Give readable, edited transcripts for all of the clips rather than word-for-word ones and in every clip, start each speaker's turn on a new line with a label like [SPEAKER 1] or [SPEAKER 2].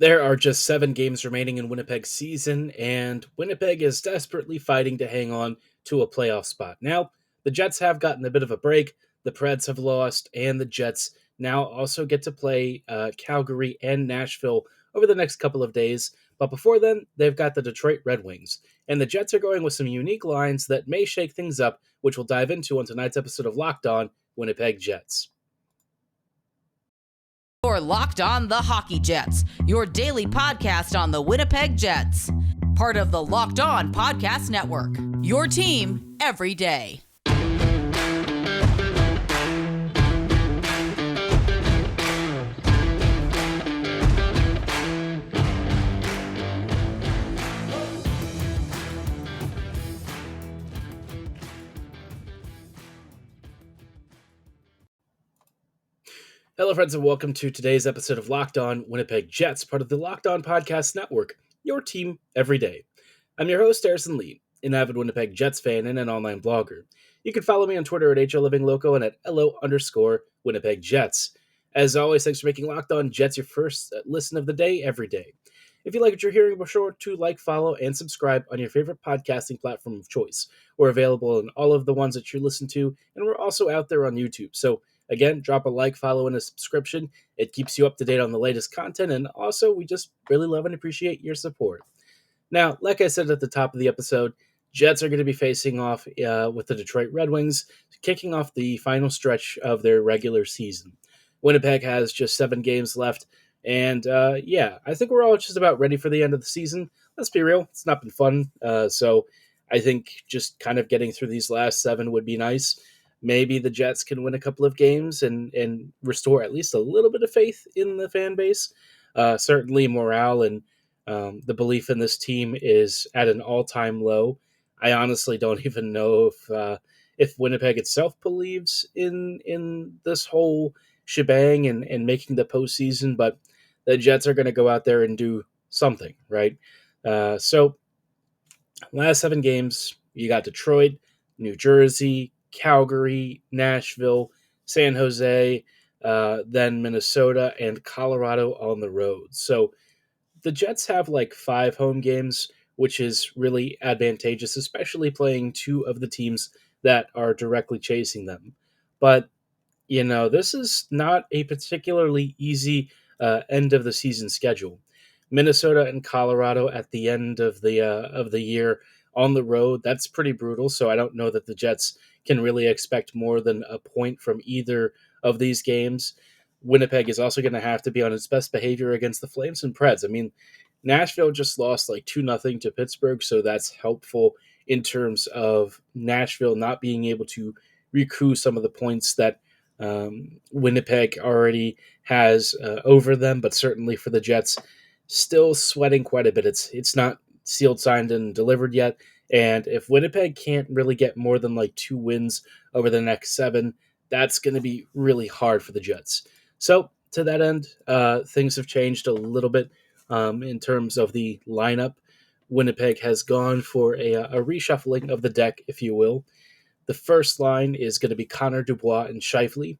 [SPEAKER 1] There are just 7 games remaining in Winnipeg's season, and Winnipeg is desperately fighting to hang on to a playoff spot. Now, the Jets have gotten a bit of a break, the Preds have lost, and the Jets now also get to play Calgary and Nashville over the next couple of days. But before then, they've got the Detroit Red Wings. And the Jets are going with some unique lines that may shake things up, which we'll dive into on tonight's episode of Locked On Winnipeg Jets.
[SPEAKER 2] You're Locked On the Hockey Jets, your daily podcast on the Winnipeg Jets. Part of the Locked On Podcast Network, your team every day.
[SPEAKER 1] Hello, friends, and welcome to today's episode of Locked On Winnipeg Jets, part of the Locked On Podcast Network, your team every day. I'm your host, Harrison Lee, an avid Winnipeg Jets fan and an online blogger. You can follow me on Twitter at HLLivingLoco and at LO_Winnipeg Jets. As always, thanks for making Locked On Jets your first listen of the day every day. If you like what you're hearing, be sure to like, follow, and subscribe on your favorite podcasting platform of choice. We're available in all of the ones that you listen to, and we're also out there on YouTube. So again, drop a like, follow, and a subscription. It keeps you up to date on the latest content, and also we just really love and appreciate your support. Now, like I said at the top of the episode, Jets are going to be facing off with the Detroit Red Wings, kicking off the final stretch of their regular season. Winnipeg has just 7 games left, and I think we're all just about ready for the end of the season. Let's be real, it's not been fun, so I think just kind of getting through these last 7 would be nice. Maybe the Jets can win a couple of games and restore at least a little bit of faith in the fan base. Certainly morale and the belief in this team is at an all-time low. I honestly don't even know if Winnipeg itself believes in this whole shebang and making the postseason, but the Jets are going to go out there and do something, right? So last 7 games, you got Detroit, New Jersey, Calgary, Nashville, San Jose, then Minnesota, and Colorado on the road. So the Jets have like 5 home games, which is really advantageous, especially playing 2 of the teams that are directly chasing them. But, this is not a particularly easy end of the season schedule. Minnesota and Colorado at the end of the year on the road, that's pretty brutal. So I don't know that the Jets can really expect more than a point from either of these games. Winnipeg is also going to have to be on its best behavior against the Flames and Preds. I mean, Nashville just lost like 2-0 to Pittsburgh, so that's helpful in terms of Nashville not being able to recoup some of the points that Winnipeg already has over them, but certainly for the Jets, still sweating quite a bit. It's not sealed, signed, and delivered yet. And if Winnipeg can't really get more than like 2 wins over the next 7, that's going to be really hard for the Jets. So to that end, things have changed a little bit in terms of the lineup. Winnipeg has gone for a reshuffling of the deck, if you will. The first line is going to be Connor, Dubois, and Scheifele.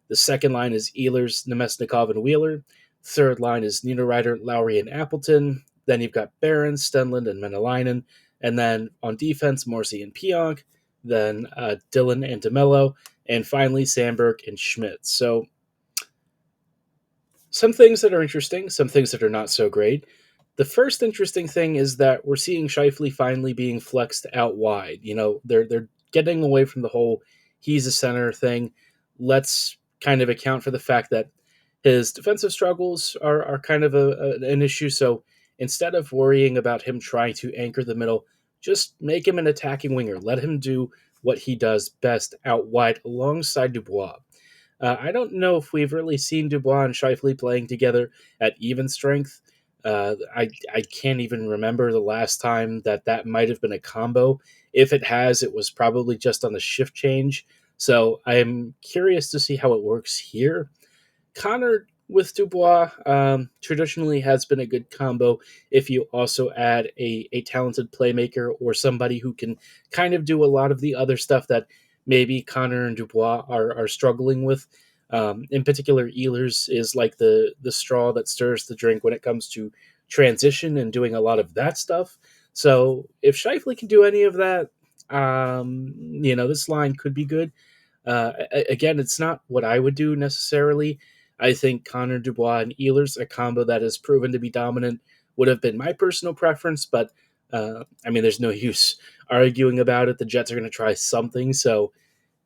[SPEAKER 1] The second line is Ehlers, Namestnikov, and Wheeler. Third line is Niederreiter, Lowry, and Appleton. Then you've got Barron, Stenlund, and Menelainen. And then on defense, Morrissey and Pionk. Then Dillon and DeMello. And finally, Sandberg and Schmidt. So some things that are interesting, some things that are not so great. The first interesting thing is that we're seeing Scheifele finally being flexed out wide. They're getting away from the whole he's a center thing. Let's kind of account for the fact that his defensive struggles are kind of an issue. So instead of worrying about him trying to anchor the middle, just make him an attacking winger. Let him do what he does best out wide alongside Dubois. I don't know if we've really seen Dubois and Scheifele playing together at even strength. I can't even remember the last time that might have been a combo. If it has, it was probably just on the shift change. So I'm curious to see how it works here. Connor with Dubois traditionally has been a good combo if you also add a talented playmaker or somebody who can kind of do a lot of the other stuff that maybe Connor and Dubois are struggling with. In particular, Ehlers is like the straw that stirs the drink when it comes to transition and doing a lot of that stuff. So if Scheifele can do any of that, this line could be good. Again, it's not what I would do necessarily. I think Connor Dubois and Ehlers, a combo that has proven to be dominant, would have been my personal preference. But there's no use arguing about it. The Jets are going to try something, so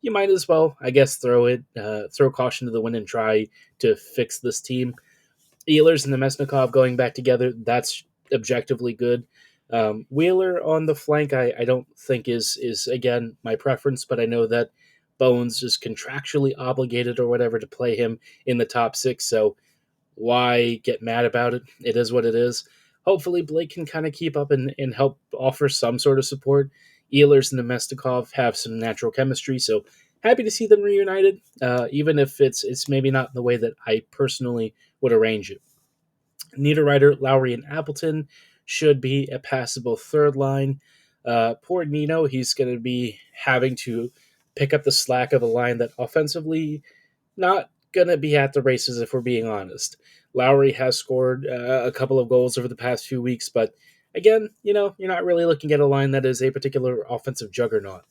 [SPEAKER 1] you might as well, I guess, throw caution to the wind and try to fix this team. Ehlers and Namestnikov going back together, that's objectively good. Wheeler on the flank, I don't think is again my preference, but I know that Bones is contractually obligated or whatever to play him in the top six, so why get mad about it? It is what it is. Hopefully Blake can kind of keep up and help offer some sort of support. Ehlers and Namestnikov have some natural chemistry, so happy to see them reunited, even if it's maybe not in the way that I personally would arrange it. Niederreiter, Lowry, and Appleton should be a passable third line. Poor Nino, he's going to be having to pick up the slack of a line that offensively not going to be at the races, if we're being honest. Lowry has scored a couple of goals over the past few weeks, but again, you're not really looking at a line that is a particular offensive juggernaut.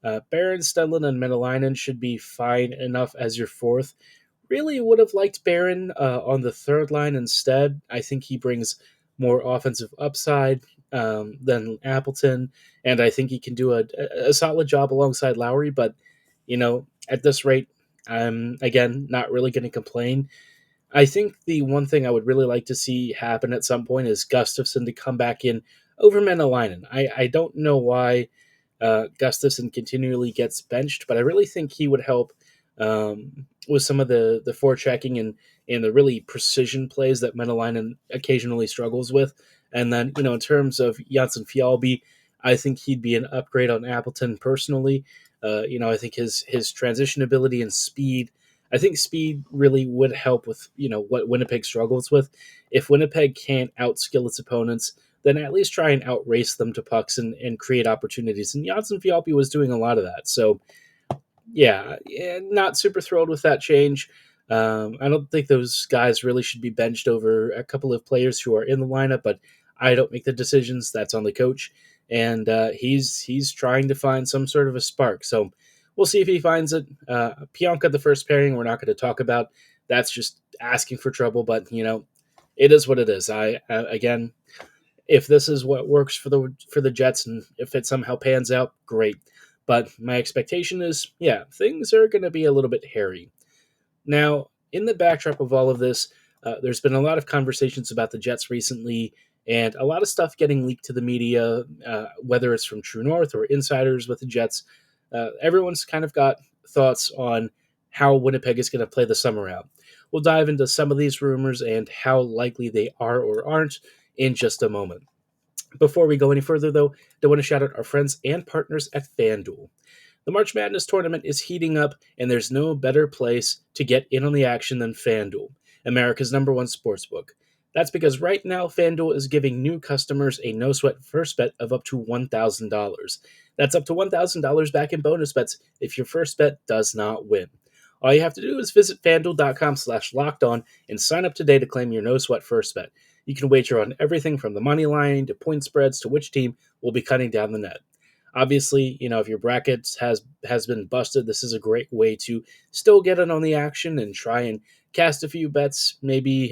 [SPEAKER 1] Barron, Stenlund, and Menelainen should be fine enough as your fourth. Really would have liked Barron on the third line instead. I think he brings more offensive upside than Appleton, and I think he can do a solid job alongside Lowry. But at this rate, I'm again not really going to complain. I think the one thing I would really like to see happen at some point is Gustafsson to come back in over Menelainen. I don't know why Gustafsson continually gets benched, but I really think he would help with some of the forechecking and the really precision plays that Menelainen occasionally struggles with. And then, in terms of Janssen Fjallby, I think he'd be an upgrade on Appleton personally. I think his transition ability and speed. I think speed really would help with what Winnipeg struggles with. If Winnipeg can't outskill its opponents, then at least try and outrace them to pucks and create opportunities. And Janssen Fjallby was doing a lot of that. So yeah, not super thrilled with that change. I don't think those guys really should be benched over a couple of players who are in the lineup, but I don't make the decisions. That's on the coach, and he's trying to find some sort of a spark. So we'll see if he finds it. Pionka, the first pairing, we're not going to talk about. That's just asking for trouble, but it is what it is. Again, if this is what works for the Jets, and if it somehow pans out, great. But my expectation is, things are going to be a little bit hairy. Now, in the backdrop of all of this, there's been a lot of conversations about the Jets recently, and a lot of stuff getting leaked to the media, whether it's from True North or insiders with the Jets. Everyone's kind of got thoughts on how Winnipeg is going to play the summer out. We'll dive into some of these rumors and how likely they are or aren't in just a moment. Before we go any further, though, I want to shout out our friends and partners at FanDuel. The March Madness tournament is heating up, and there's no better place to get in on the action than FanDuel, America's #1 sportsbook. That's because right now, FanDuel is giving new customers a no-sweat first bet of up to $1,000. That's up to $1,000 back in bonus bets if your first bet does not win. All you have to do is visit FanDuel.com/lockedon and sign up today to claim your no-sweat first bet. You can wager on everything from the money line to point spreads to which team will be cutting down the net. Obviously, if your bracket has been busted, this is a great way to still get in on the action and try and cast a few bets, maybe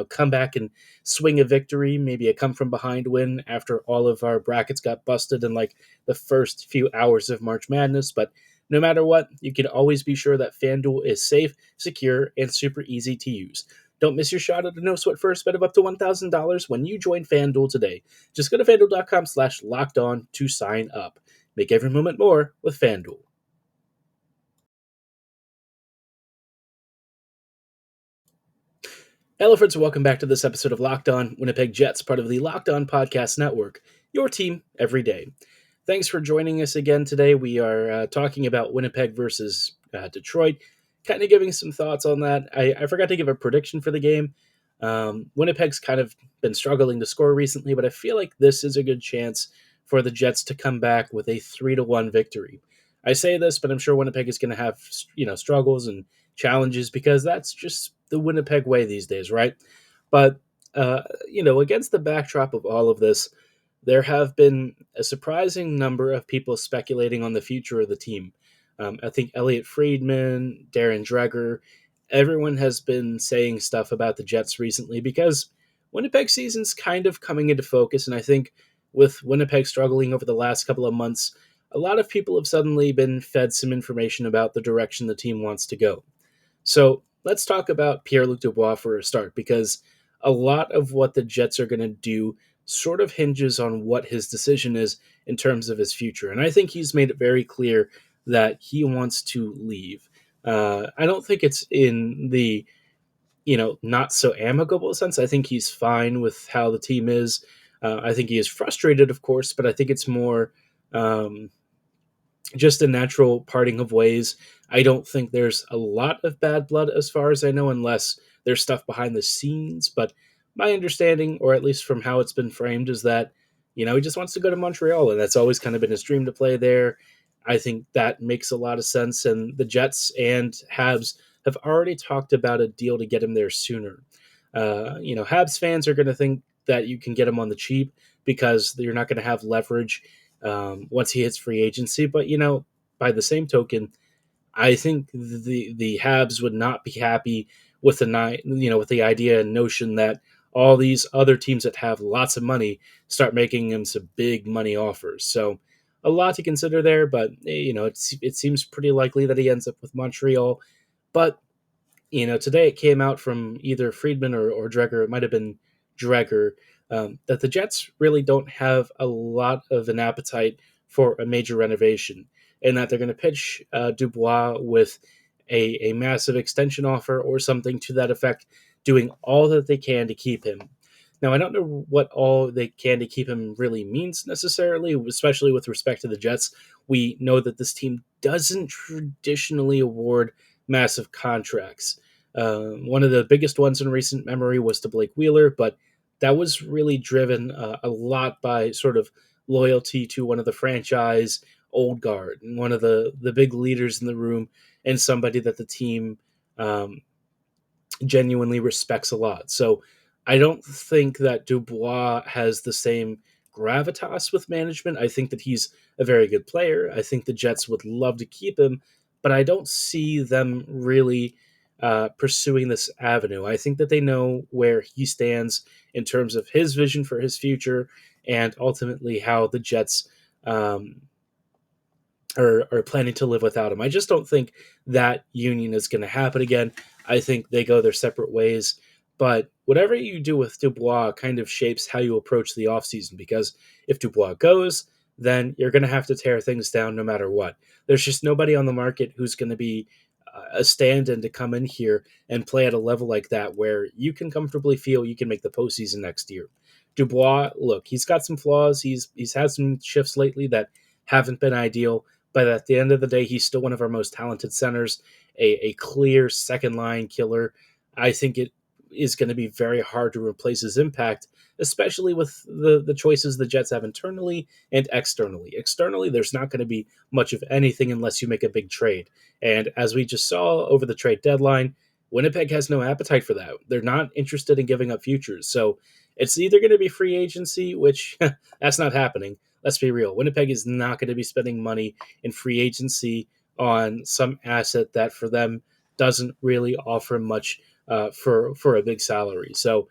[SPEAKER 1] come back and swing a victory, maybe a come from behind win after all of our brackets got busted in like the first few hours of March Madness. But no matter what, you can always be sure that FanDuel is safe, secure, and super easy to use. Don't miss your shot at a no-sweat first bet of up to $1,000 when you join FanDuel today. Just go to FanDuel.com/lockedon to sign up. Make every moment more with FanDuel. Hello, friends, and welcome back to this episode of Locked On Winnipeg Jets, part of the Locked On Podcast Network, your team every day. Thanks for joining us again today. We are talking about Winnipeg versus Detroit, kind of giving some thoughts on that. I forgot to give a prediction for the game. Winnipeg's kind of been struggling to score recently, but I feel like this is a good chance for the Jets to come back with a 3-1 victory. I say this, but I'm sure Winnipeg is going to have struggles and challenges because that's just the Winnipeg way these days, right? But, against the backdrop of all of this, there have been a surprising number of people speculating on the future of the team. I think Elliot Friedman, Darren Dreger, everyone has been saying stuff about the Jets recently because Winnipeg season's kind of coming into focus. And I think with Winnipeg struggling over the last couple of months, a lot of people have suddenly been fed some information about the direction the team wants to go. So let's talk about pierre-luc Dubois for a start, because a lot of what the Jets are going to do sort of hinges on what his decision is in terms of his future. And I think he's made it very clear that he wants to leave. I don't think it's in the not so amicable sense. I think he's fine with how the team is. I think he is frustrated, of course, but I think it's more just a natural parting of ways. I don't think there's a lot of bad blood as far as I know, unless there's stuff behind the scenes. But my understanding, or at least from how it's been framed, is that, he just wants to go to Montreal, and that's always kind of been his dream to play there. I think that makes a lot of sense. And the Jets and Habs have already talked about a deal to get him there sooner. Habs fans are going to think that you can get him on the cheap because you're not going to have leverage once he hits free agency. But, by the same token, I think the Habs would not be happy with the idea and notion that all these other teams that have lots of money start making him some big money offers. So a lot to consider there, but it seems pretty likely that he ends up with Montreal. But today it came out from either Friedman or Dreger, it might have been Dreger, that the Jets really don't have a lot of an appetite for a major renovation, and that they're going to pitch Dubois with a massive extension offer or something to that effect, doing all that they can to keep him. Now, I don't know what all they can to keep him really means necessarily, especially with respect to the Jets. We know that this team doesn't traditionally award massive contracts. One of the biggest ones in recent memory was to Blake Wheeler, but that was really driven a lot by sort of loyalty to one of the franchise old guard and one of the big leaders in the room, and somebody that the team genuinely respects a lot. So I don't think that Dubois has the same gravitas with management. I think that he's a very good player. I think the Jets would love to keep him, but I don't see them really pursuing this avenue. I think that they know where he stands in terms of his vision for his future and ultimately how the Jets are planning to live without him. I just don't think that union is going to happen again. I think they go their separate ways. But whatever you do with Dubois kind of shapes how you approach the offseason, because if Dubois goes, then you're going to have to tear things down no matter what. There's just nobody on the market who's going to be a stand-in to come in here and play at a level like that where you can comfortably feel you can make the postseason next year. Dubois, look, he's got some flaws. He's had some shifts lately that haven't been ideal, but at the end of the day, he's still one of our most talented centers, a clear second-line killer. I think it is going to be very hard to replace his impact, especially with the choices the Jets have internally and externally. Externally, there's not going to be much of anything unless you make a big trade. And as we just saw over the trade deadline, Winnipeg has no appetite for that. They're not interested in giving up futures. So it's either going to be free agency, which that's not happening. Let's be real. Winnipeg is not going to be spending money in free agency on some asset that for them doesn't really offer much for a big salary. So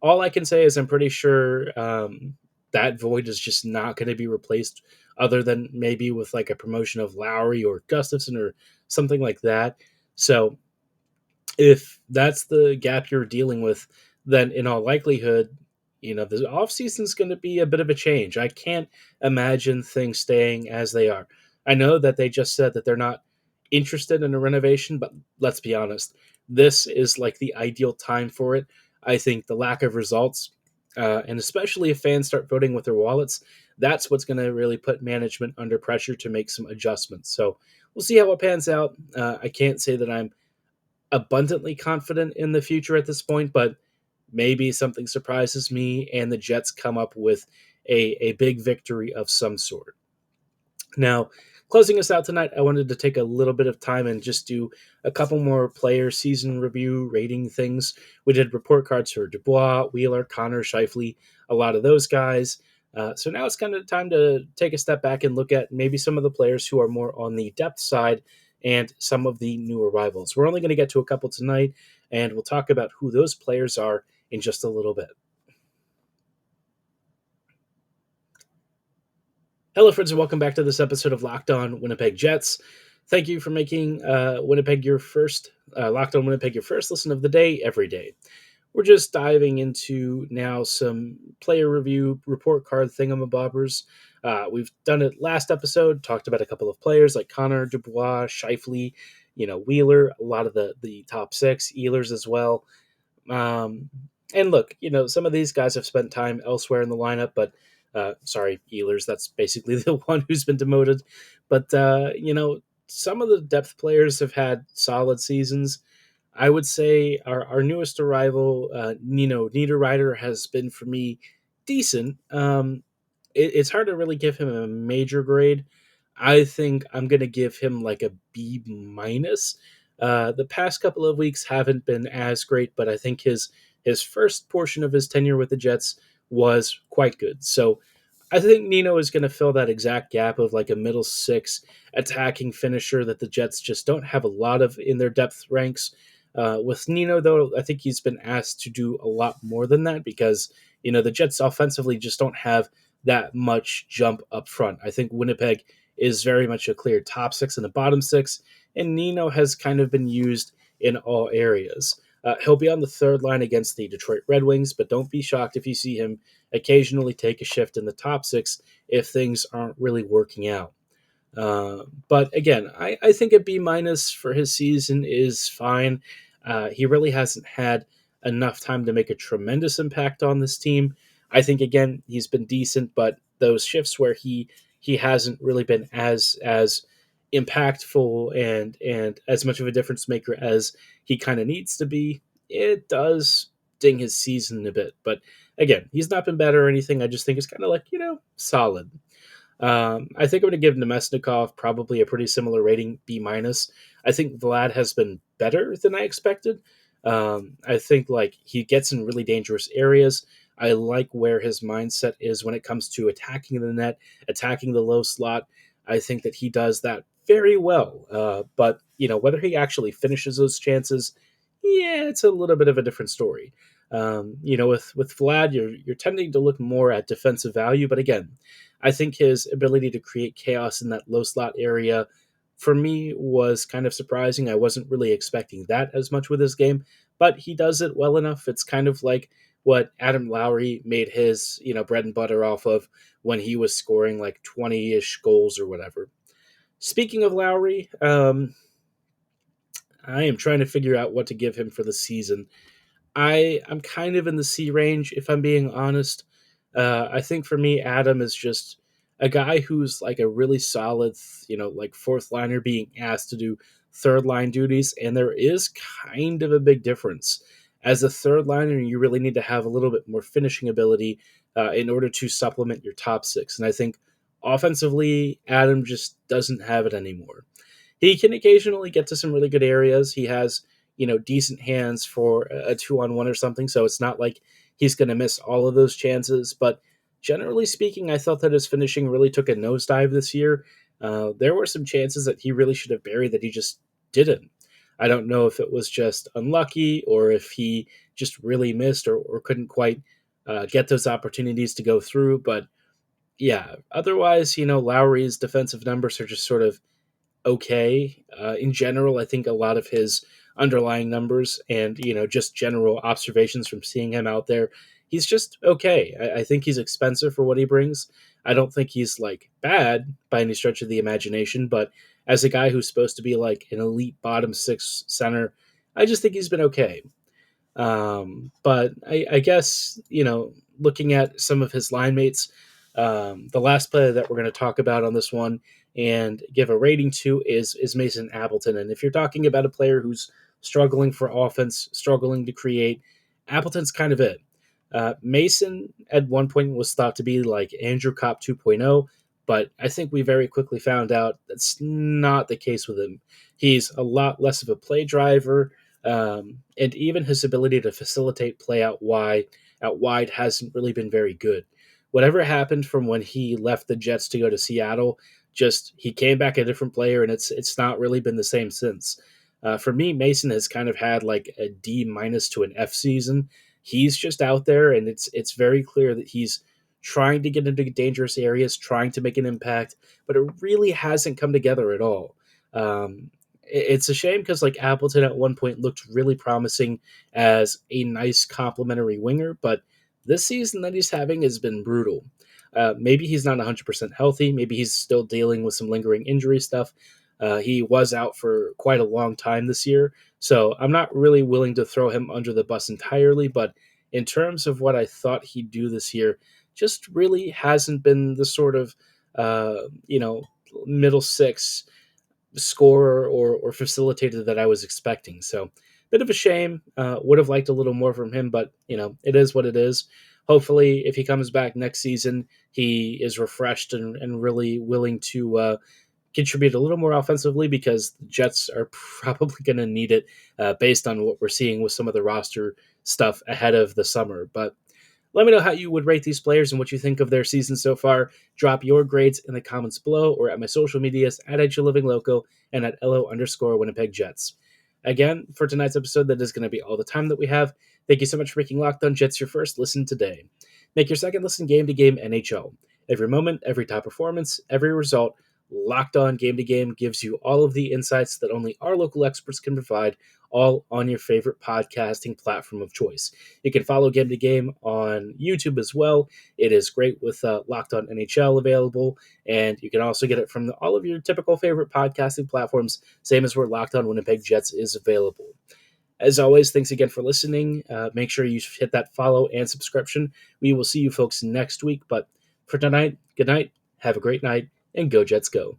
[SPEAKER 1] all I can say is I'm pretty sure that void is just not going to be replaced, other than maybe with like a promotion of Lowry or Gustafson or something like that. So if that's the gap you're dealing with, then in all likelihood, the offseason is going to be a bit of a change. I can't imagine things staying as they are. I know that they just said that they're not interested in a renovation, but let's be honest, this is like the ideal time for it. I think the lack of results, and especially if fans start voting with their wallets, that's what's going to really put management under pressure to make some adjustments. So we'll see how it pans out. I can't say that I'm abundantly confident in the future at this point, but maybe something surprises me and the Jets come up with a big victory of some sort. Now, Closing us out tonight, I wanted to take a little bit of time and just do a couple more player season review rating things. We did report cards for Dubois, Wheeler, Connor, Scheifele, a lot of those guys. So now it's kind of time to take a step back and look at maybe some of the players who are more on the depth side and some of the new arrivals. We're only going to get to a couple tonight, and we'll talk about who those players are in just a little bit. Hello, friends, and welcome back to this episode of Locked On Winnipeg Jets. Thank you for making Winnipeg your first Locked On Winnipeg your first listen of the day every day. We're just diving into now some player review report card thingamabobbers. We've done it last episode, talked about a couple of players like Connor, Dubois, Scheifele, Wheeler, a lot of the top six, Ehlers as well. And look, some of these guys have spent time elsewhere in the lineup, but sorry, Ehlers, that's basically the one who's been demoted. But, some of the depth players have had solid seasons. I would say our newest arrival, Niederreiter, has been, for me, decent. It's hard to really give him a major grade. I think I'm going to give him like a B minus. The past couple of weeks haven't been as great, but I think his first portion of his tenure with the Jets was quite good. So I think Nino is going to fill that exact gap of like a middle six attacking finisher that the Jets just don't have a lot of in their depth ranks. With Nino, though, I think he's been asked to do a lot more than that because, the Jets offensively just don't have that much jump up front. I think Winnipeg is very much a clear top six and a bottom six, and Nino has kind of been used in all areas. He'll be on the third line against the Detroit Red Wings, but don't be shocked if you see him occasionally take a shift in the top six if things aren't really working out. But again, I think a B minus for his season is fine. He really hasn't had enough time to make a tremendous impact on this team. I think, again, he's been decent, but those shifts where he hasn't really been as impactful and as much of a difference maker as he kind of needs to be, it does ding his season a bit. But again, he's not been bad or anything. I just think it's kind of like, solid. I think I'm going to give Namestnikov probably a pretty similar rating, B minus. I think Vlad has been better than I expected. I think like he gets in really dangerous areas. I like where his mindset is when it comes to attacking the net, attacking the low slot. I think that he does that very well. But whether he actually finishes those chances, yeah, it's a little bit of a different story. With Vlad, you're tending to look more at defensive value, but again, I think his ability to create chaos in that low slot area, for me, was kind of surprising. I wasn't really expecting that as much with his game, but he does it well enough. It's kind of like what Adam Lowry made his, bread and butter off of when he was scoring like 20-ish goals or whatever. Speaking of Lowry, I am trying to figure out what to give him for the season. I'm kind of in the C range, if I'm being honest. I think for me, Adam is just a guy who's like a really solid, like fourth liner being asked to do third line duties, and there is kind of a big difference. As a third liner, you really need to have a little bit more finishing ability in order to supplement your top six. And I think offensively, Adam just doesn't have it anymore. He can occasionally get to some really good areas. He has, decent hands for a 2-on-1 or something, so it's not like he's going to miss all of those chances. But generally speaking, I thought that his finishing really took a nosedive this year. There were some chances that he really should have buried that he just didn't. I don't know if it was just unlucky or if he just really missed or couldn't quite get those opportunities to go through. But yeah, otherwise, Lowry's defensive numbers are just sort of okay. In general, I think a lot of his underlying numbers and, just general observations from seeing him out there, he's just okay. I think he's expensive for what he brings. I don't think he's like bad by any stretch of the imagination, but as a guy who's supposed to be like an elite bottom six center, I just think he's been okay. But I guess, looking at some of his line mates, the last player that we're going to talk about on this one and give a rating to is Mason Appleton. And if you're talking about a player who's struggling for offense, struggling to create, Appleton's kind of it. Mason at one point was thought to be like Andrew Kopp 2.0. But I think we very quickly found out that's not the case with him. He's a lot less of a play driver, and even his ability to facilitate play out wide hasn't really been very good. Whatever happened from when he left the Jets to go to Seattle, just he came back a different player, and it's not really been the same since. For me, Mason has kind of had like a D minus to an F season. He's just out there, and it's very clear that he's trying to get into dangerous areas, trying to make an impact, but it really hasn't come together at all. It's a shame because like Appleton at one point looked really promising as a nice complementary winger, but this season that he's having has been brutal. Maybe he's not 100% healthy. Maybe he's still dealing with some lingering injury stuff. He was out for quite a long time this year, so I'm not really willing to throw him under the bus entirely. But in terms of what I thought he'd do this year, just really hasn't been the sort of middle six scorer or facilitator that I was expecting. So bit of a shame. Would have liked a little more from him, but it is what it is. Hopefully, if he comes back next season, he is refreshed and really willing to contribute a little more offensively because the Jets are probably going to need it based on what we're seeing with some of the roster stuff ahead of the summer. But let me know how you would rate these players and what you think of their season so far. Drop your grades in the comments below or at my social medias at @LivingLoco and at @LO_Winnipeg Jets. Again, for tonight's episode, that is going to be all the time that we have. Thank you so much for making Locked On Jets your first listen today. Make your second listen game to game NHL. Every moment, every top performance, every result, Locked On Game to Game gives you all of the insights that only our local experts can provide, all on your favorite podcasting platform of choice. You can follow Game to Game on YouTube as well. It is great with Locked On NHL available, and you can also get it from all of your typical favorite podcasting platforms, same as where Locked On Winnipeg Jets is available. As always, thanks again for listening. Make sure you hit that follow and subscription. We will see you folks next week, but for tonight, good night, have a great night, and go Jets go.